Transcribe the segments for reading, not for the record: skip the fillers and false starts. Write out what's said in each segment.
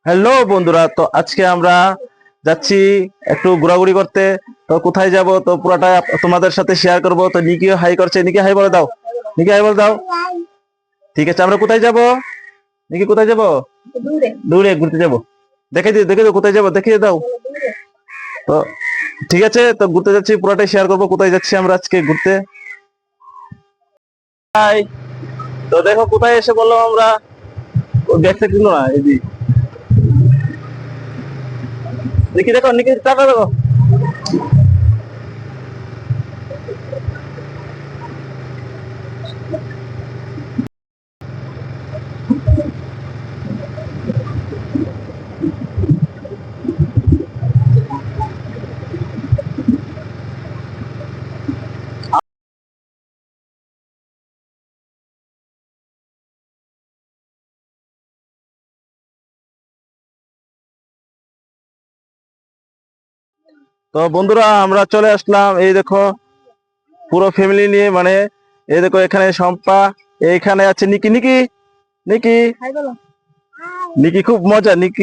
Hello বন্ধুরা, তো আজকে আমরা যাচ্ছি একটু ঘোরাঘুরি করতে। তো কোথায় যাব তো পুরাটা তোমাদের সাথে শেয়ার করব। তো নিকি হাই করছে, নিকি হাই বলে দাও, নিকি হাই বলে দাও। ঠিক আছে, আমরা কোথায় যাব? নিকি কোথায় যাব? দূরে ঘুরতে যাব। দেখে দিও কোথায় যাব, দেখিয়ে দাও। তো ঠিক আছে, তো ঘুরতে যাচ্ছি, পুরাটাই শেয়ার করব কোথায় যাচ্ছি আমরা আজকে ঘুরতে। হাই, তো দেখো কোথায় এসে বললাম আমরা। ব্যাগটা কিনো না, এই দেখি, দেখো নিকি, টাটা দেখো। তো বন্ধুরা, আমরা চলে আসলাম, এই দেখো পুরো ফ্যামিলি নিয়ে, মানে এই দেখো এখানে শম্পা, এইখানে আছে নিকি, নিকি নিকি নিকি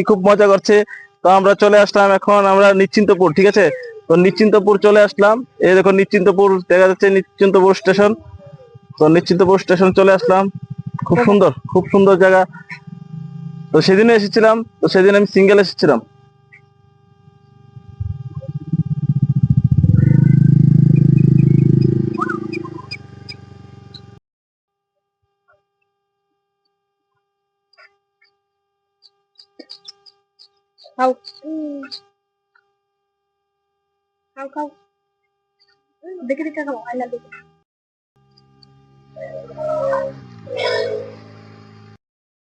খুব মজা করছে। তো আমরা চলে আসলাম, এখন আমরা নিশ্চিন্তপুর, ঠিক আছে। তো নিশ্চিন্তপুর চলে আসলাম, এই দেখো নিশ্চিন্তপুর দেখা যাচ্ছে, নিশ্চিন্তপুর স্টেশন। তো নিশ্চিন্তপুর স্টেশন চলে আসলাম, খুব সুন্দর, খুব সুন্দর জায়গা। তো সেদিনে এসেছিলাম, তো সেদিন আমি সিঙ্গেল এসেছিলাম। খাও খাও খাও দেখে দেখে খাও আই লাভ ইউ।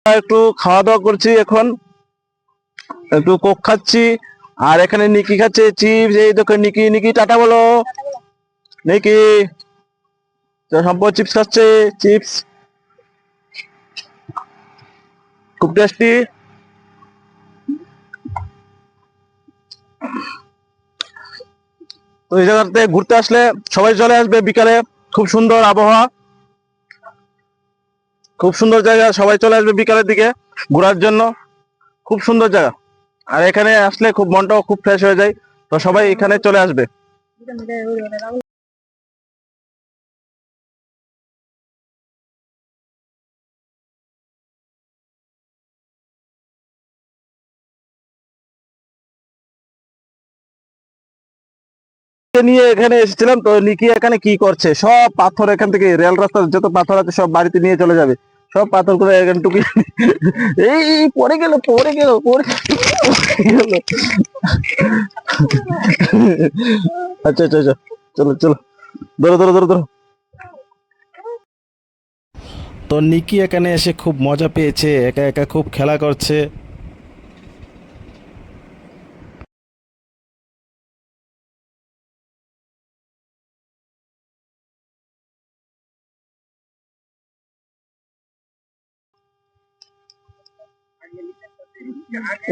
একটু খাওয়া দাওয়া করছি এখন, একটু কোক খাচ্ছি। আর এখানে নিকি খাচ্ছে চিপস, এই দেখো নিকি, নিকি টাটা বলো। নিকি তো সম্পদ চিপস খাচ্ছে, চিপস খুব টেস্টি। তো এই জায়গাতে ঘুরতে আসলে সবাই চলে আসবে বিকালে, খুব সুন্দর আবহাওয়া, খুব সুন্দর জায়গা, সবাই চলে আসবে বিকালের দিকে ঘোরার জন্য, খুব সুন্দর জায়গা। আর এখানে আসলে খুব মনটাও খুব ফ্রেশ হয়ে যায়। তো সবাই এখানে চলে আসবে। নিয়ে এখানে এসেছিলাম, তো নিকি এখানে কি করছে, সব পাথর এখান থেকে রেল রাস্তার যত পাথর আছে সব বাড়িতে নিয়ে চলে যাবে, সব পাথর করে এখানে টুকি। এই পড়ে গেল, পড়ে গেল, পড়ে গেল। আচ্ছা আচ্ছা আচ্ছা, চলো চলো, ধরো ধরো ধরো ধরো। তো নিকি এখানে এসে খুব মজা পেয়েছে, একা একা খুব খেলা করছে।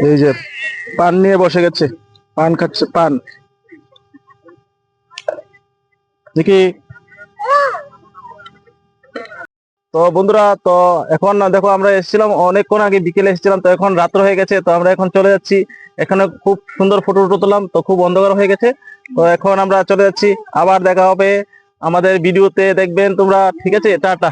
এই যে পান নিয়ে বসে গেছে, পান খাচ্ছে, পান। দেখি, তো বন্ধুরা, তো এখন দেখো আমরা এসেছিলাম অনেকক্ষণ আগে, বিকেলে এসেছিলাম, তো এখন রাত্র হয়ে গেছে, তো আমরা এখন চলে যাচ্ছি। এখানে খুব সুন্দর ফটো টটো তুললাম, তো খুব অন্ধকার হয়ে গেছে। তো এখন আমরা চলে যাচ্ছি, আবার দেখা হবে আমাদের ভিডিওতে, দেখবেন তোমরা, ঠিক আছে, টাটা।